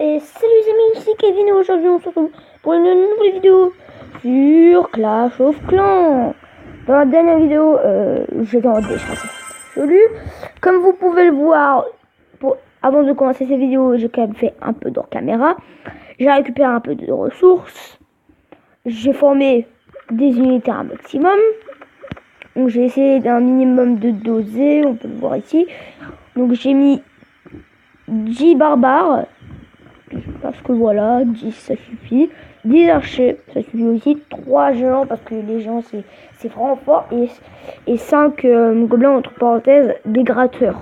Et salut les amis, ici Kevin et aujourd'hui on se retrouve pour une nouvelle vidéo sur Clash of Clans. Dans la dernière vidéo, j'étais en décharge. Comme vous pouvez le voir, avant de commencer cette vidéo, j'ai quand même fait un peu d'hors caméra. J'ai récupéré un peu de ressources. J'ai formé des unités à un maximum. Donc j'ai essayé d'un minimum de doser, on peut le voir ici. Donc j'ai mis 10 barbares. Parce que voilà, 10 ça suffit. 10 archers, ça suffit aussi. 3 géants, parce que les géants c'est vraiment fort. Et 5 gobelins, entre parenthèses, des gratteurs.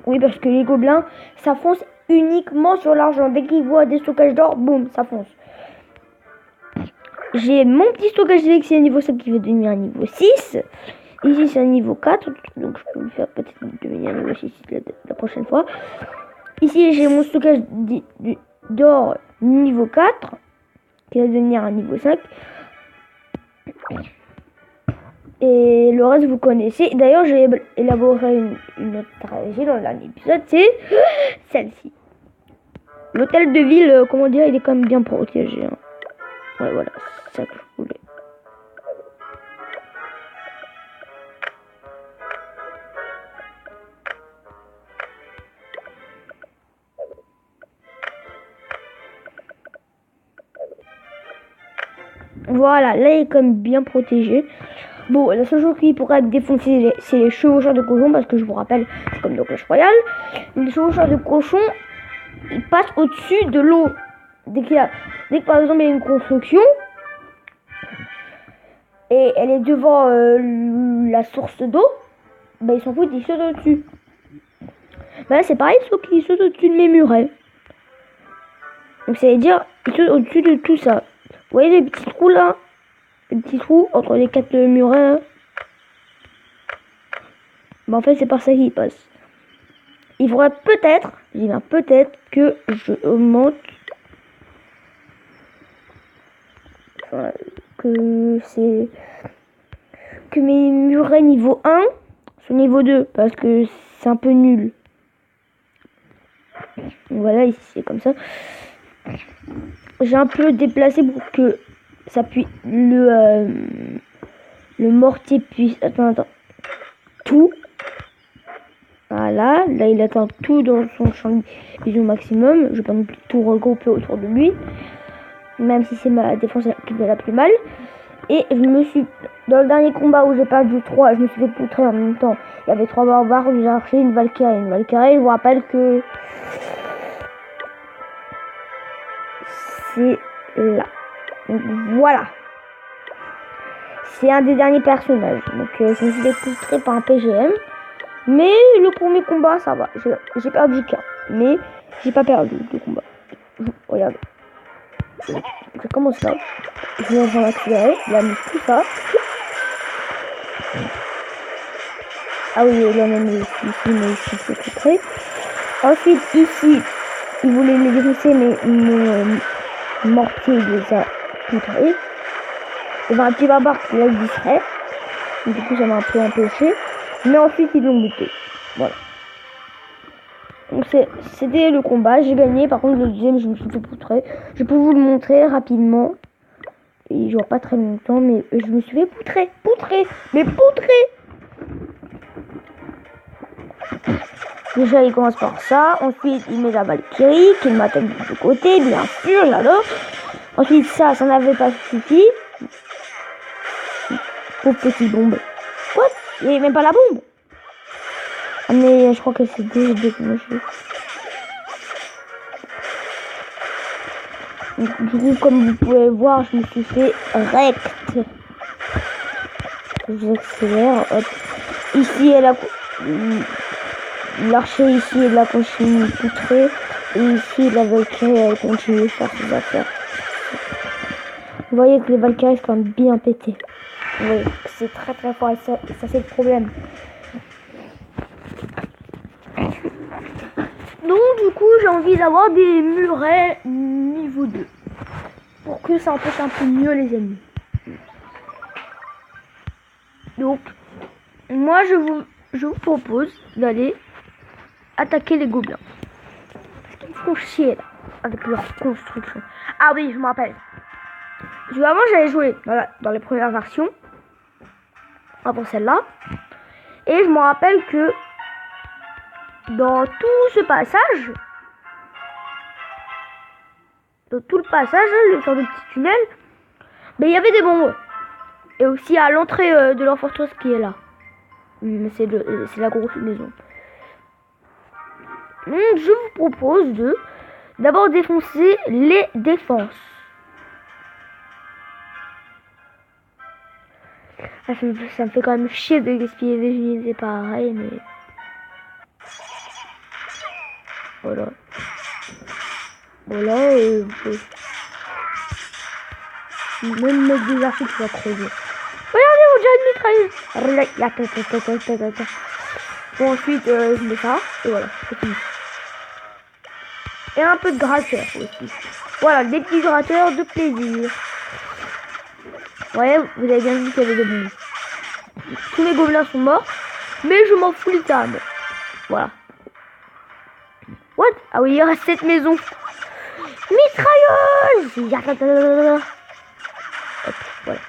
Oui, parce que les gobelins, ça fonce uniquement sur l'argent. Dès qu'ils voient des stockages d'or, boum, ça fonce. J'ai mon petit stockage sélectionné à niveau 5 qui va devenir un niveau 6. Ici c'est un niveau 4, donc je peux lui faire peut-être devenir un niveau 6 la prochaine fois. Ici j'ai mon stockage d'or niveau 4 qui va devenir un niveau 5. Et le reste vous connaissez. D'ailleurs j'ai élaboré une autre stratégie dans le dernier épisode, c'est celle-ci. L'hôtel de ville, comment dire, il est quand même bien protégé. Hein. Ouais, voilà, c'est ça que je voulais. Voilà, là il est quand même bien protégé. Bon, la seule chose qui pourrait être défoncée, c'est les chevaucheurs de cochons, parce que je vous rappelle, c'est comme dans Clash Royale. Les chevaucheurs de cochons, ils passent au-dessus de l'eau. Dès que par exemple il y a une construction, et elle est devant la source d'eau, bah ils s'en foutent, ils sautent au-dessus. Bah là c'est pareil, sauf qu'ils sautent au-dessus de mes murets. Donc ça veut dire, ils sautent au-dessus de tout ça. Vous voyez les petits trous là? Les petits trous entre les 4 murets là. Bah en fait c'est par ça qu'ils passent. Il faudrait peut-être, je dis bien peut-être, que je augmente, enfin, que mes murets niveau 1 sont niveau 2, parce que c'est un peu nul. Voilà, ici c'est comme ça. J'ai un peu déplacé pour que ça puisse le mortier puisse atteindre tout. Voilà, là il atteint tout dans son champ de vision maximum. Je vais pas non plus tout regrouper autour de lui, même si c'est ma défense qui fait la plus mal. Et je me suis, dans le dernier combat où j'ai perdu 3, je me suis fait poutrer en même temps. Il y avait 3 barbares, j'ai arraché une Valkyrie. Une Valkyrie, je vous rappelle que c'est là. Donc voilà. C'est un des derniers personnages. Donc je me suis fait poutrer par un PGM. Mais le premier combat, ça va. J'ai perdu qu'un. Mais j'ai pas perdu de combat. Regardez. Je commence là. Je vais en accélérer. Il a mis tout ça. Ah oui, il en a mis ici, mais ici c'est tout près. Ensuite, ici, il voulait les dresser, mais mon mortier il les a poutrés. Il y avait un petit barbare qui là distrait. Du coup, ça m'a un peu empêché. Mais ensuite, ils l'ont buté. Voilà. Donc, c'était le combat. J'ai gagné. Par contre, le deuxième, je me suis fait poutrer. Je peux vous le montrer rapidement. Il dure pas très longtemps, mais je me suis fait poutrer. Mais poutrer. Déjà, il commence par ça. Ensuite, il met la Valkyrie qui m'attaque de tous côtés, bien sûr, j'adore. Ensuite, ça n'avait pas suffi. Pauvre petite bombe. Quoi? Il n'y avait même pas la bombe. Ah, mais je crois que c'est déjà déclenché. Du coup, comme vous pouvez voir, je me suis fait rect. Je accélère. Hop. Ici, elle a... L'archer ici, il a continué de poutrer. Et ici, la Valkyrie, elle continue de faire ses affaires. Vous voyez que les Valkyries sont quand même bien pétés. Vous voyez que c'est très très fort et ça c'est le problème. Donc du coup, j'ai envie d'avoir des murets niveau 2. Pour que ça empêche un peu mieux les ennemis. Donc, moi je vous propose d'aller attaquer les gobelins. Parce qu'ils me font chier là. avec leur construction. Ah oui, je me rappelle. Avant, j'avais joué dans les premières versions, avant celle-là. Et je me rappelle que dans tout ce passage, dans tout le passage, le sort de petit tunnel, il y avait des bombes. Et aussi à l'entrée de leur forteresse qui est là. C'est la grosse maison. Donc je vous propose de d'abord défoncer les défenses. Ah, ça me fait quand même chier de gaspiller des unités pareil, mais voilà. Voilà, même mettre des articles, ça va trop bien. Regardez, on dirait une mitrailleuse. Bon, ensuite, je mets ça, et voilà, c'est fini. Et un peu de gratteur aussi. Voilà, des petits gratteurs de plaisir. Ouais, vous avez bien vu qu'il y avait des bombes. Tous les gobelins sont morts, mais je m'en fous littéralement. Voilà. What? Ah oui, il reste cette maison. Mitrailleuse! Hop, voilà.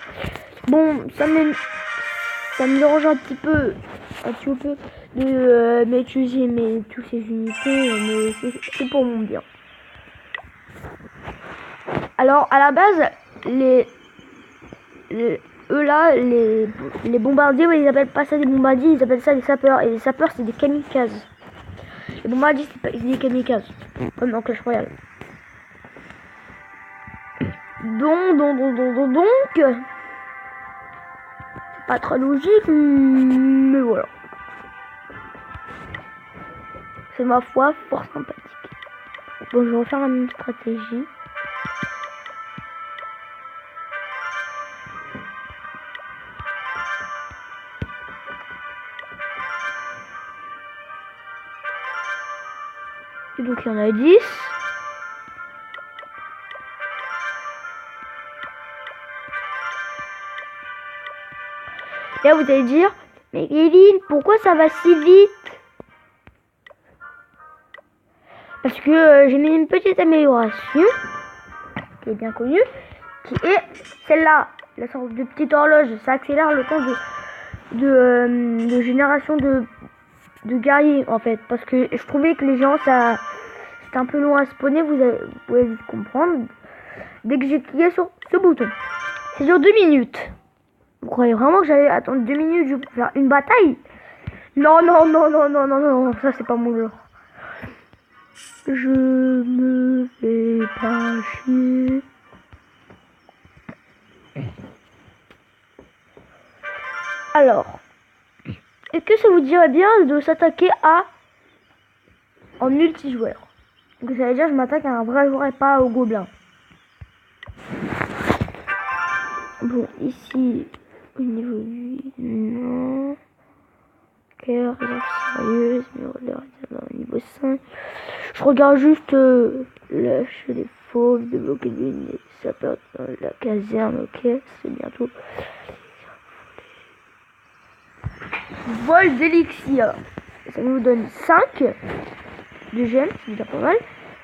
Bon, ça me dérange un petit peu de m'utiliser tous ces unités, mais c'est pour mon bien. Alors, à la base, eux là, les bombardiers, ils appellent pas ça des bombardiers, ils appellent ça des sapeurs. Et les sapeurs, c'est des kamikazes. Les bombardiers, c'est des kamikazes. Comme dans Clash Royale. Donc, c'est pas très logique, mais voilà. C'est ma foi fort sympathique. Bon, je vais refaire la même stratégie. Et donc, il y en a 10. Là, vous allez dire, mais Kevin, pourquoi ça va si vite? Parce que j'ai mis une petite amélioration, qui est bien connue, qui est celle-là, la sorte de petite horloge. Ça accélère le temps de génération de guerriers, en fait. Parce que je trouvais que les gens, c'était un peu long à spawner, vous pouvez vite comprendre. Dès que j'ai cliqué sur ce bouton, ça dure 2 minutes. Vous croyez vraiment que j'allais attendre 2 minutes pour faire une bataille? Non, ça c'est pas mon genre. Je me fais pas chier. Alors, est-ce que ça vous dirait bien de s'attaquer en multijoueur? Donc ça veut dire que je m'attaque à un vrai joueur et pas au gobelin. Bon, ici, au niveau du... Non. Ok, réserve sérieuse, niveau 5. Je regarde juste lâcher les fauves, débloquer des sapeurs dans la caserne, ok, c'est bientôt. Vol d'élixir. Ça nous donne 5 de gemmes, c'est déjà pas mal.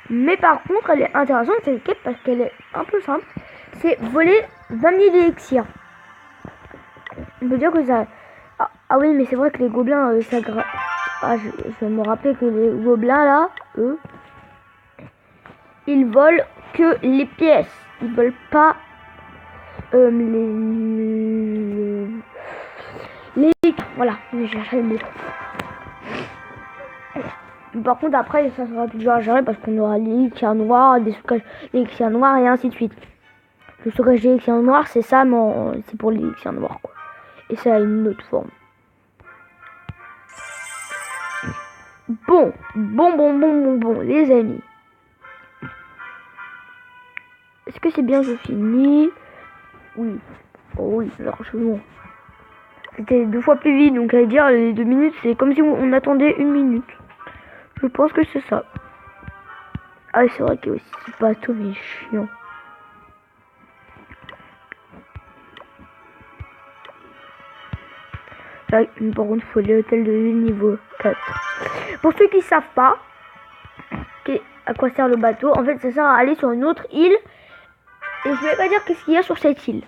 Mais par contre, elle est intéressante cette quête parce qu'elle est un peu simple. C'est voler 20 000 élixirs. On peut dire que ça... Ah oui, mais c'est vrai que les gobelins, ça je vais me rappeler que les gobelins là, eux, ils volent que les pièces. Ils volent pas les... Voilà, j'ai cherché le mot. Par contre, après, ça sera plus dur à gérer parce qu'on aura l'élixir noir, des stockages d'élixir noir et ainsi de suite. Le stockage d'élixir noir, c'est ça, mais c'est pour l'élixir noir, quoi. Et ça a une autre forme. Bon, les amis. Est-ce que c'est bientôt fini? Oui. Oh oui, largement. C'était 2 fois plus vite, donc à dire les 2 minutes, c'est comme si on attendait 1 minute. Je pense que c'est ça. Ah, c'est vrai qu'il y a aussi ce bateau, mais chiant. Là, par contre, il faut les hôtels de niveau 4. Pour ceux qui savent pas, à quoi sert le bateau. En fait, ça sert à aller sur une autre île. Et je vais pas dire qu'est-ce qu'il y a sur cette île.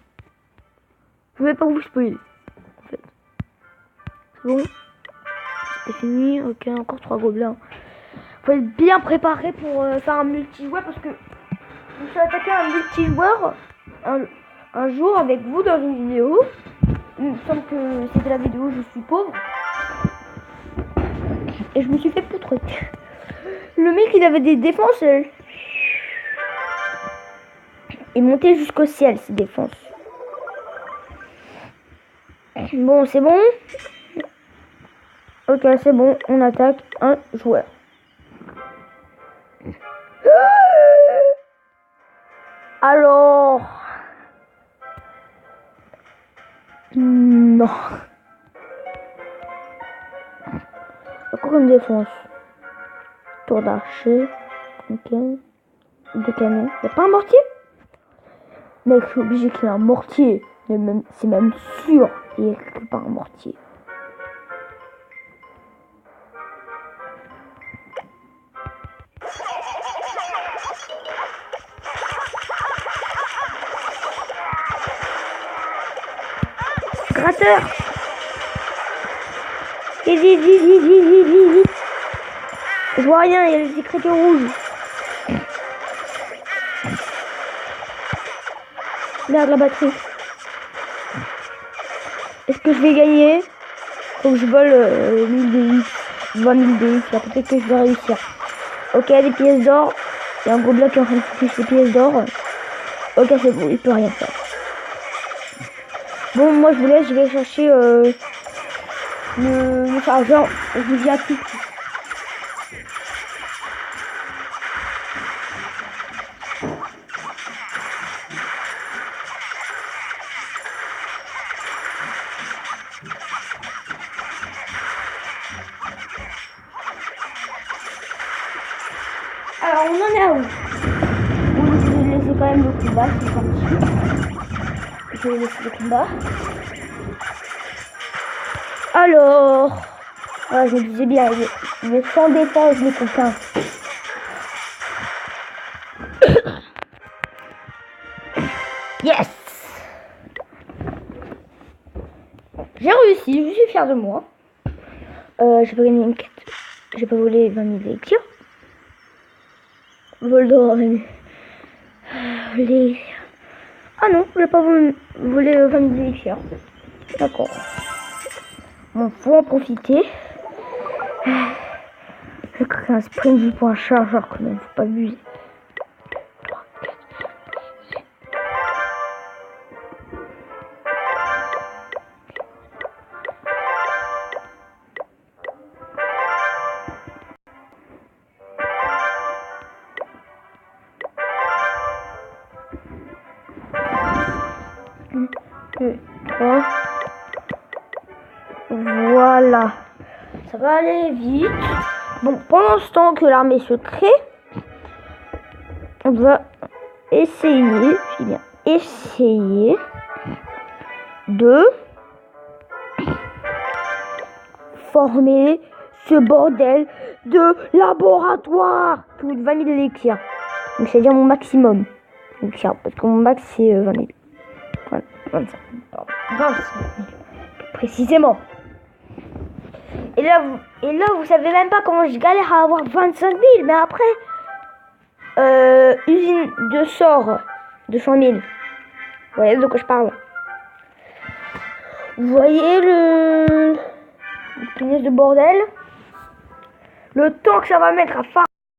Je vais pas vous spoiler. En fait. C'est bon. C'est fini. Ok, encore 3 gobelins. Faut être bien préparé pour faire un multijoueur parce que je me suis attaqué à un multijoueur un jour avec vous dans une vidéo. Il me semble que c'était la vidéo où je suis pauvre. Et je me suis fait poutre. Le mec il avait des défenses. Il montait jusqu'au ciel ses défenses. Bon, c'est bon. Ok, c'est bon. On attaque un joueur. Alors... Non. Encore une défense. Tour d'archer. Ok. Des canons. Y'a pas un mortier? Mec, je suis obligé qu'il y ait un mortier. C'est même sûr qu'il y a quelque part un mortier. Gratteur. Vite. Je vois rien, il y a les écritures rouges. Merde, la batterie. Est-ce que je vais gagner? Faut que je vole 1000 DX. 20 000 DX, là, peut-être que je vais réussir. Ok, des pièces d'or. Il y a un gros bloc qui est en train de toucher les pièces d'or. Ok, c'est bon, il peut rien faire. Bon, moi je vous laisse, je vais chercher le chargeur. Je vous dis à tout. Alors, on en est à où? Bon, je vais laisser quand même le combat, c'est parti. Je vais laisser le combat. Alors, ah, je me disais bien, il est sans défense, les copains. Yes! J'ai réussi, je suis fière de moi. J'ai pas gagné une quête. J'ai pas volé 20 000 élections. Vol d'or, les... Ah non, j'ai pas volé 20 000 élections. D'accord. Bon, faut en profiter. J'ai créé un sprint pour un chargeur quand même, faut pas abuser. Voilà, ça va aller vite. Bon, pendant ce temps que l'armée se crée, on va essayer, je dis bien essayer de former ce bordel de laboratoire. Tout 20 000 élections. Donc c'est-à-dire mon maximum. Donc, parce que mon max c'est 20 000. Voilà, 25 000. 25 000. Précisément. Et là, vous savez même pas comment je galère à avoir 25 000. Mais après, usine de sort de 100 000. Vous voyez de quoi je parle? Vous voyez le punaise de bordel? Le temps que ça va mettre à faire.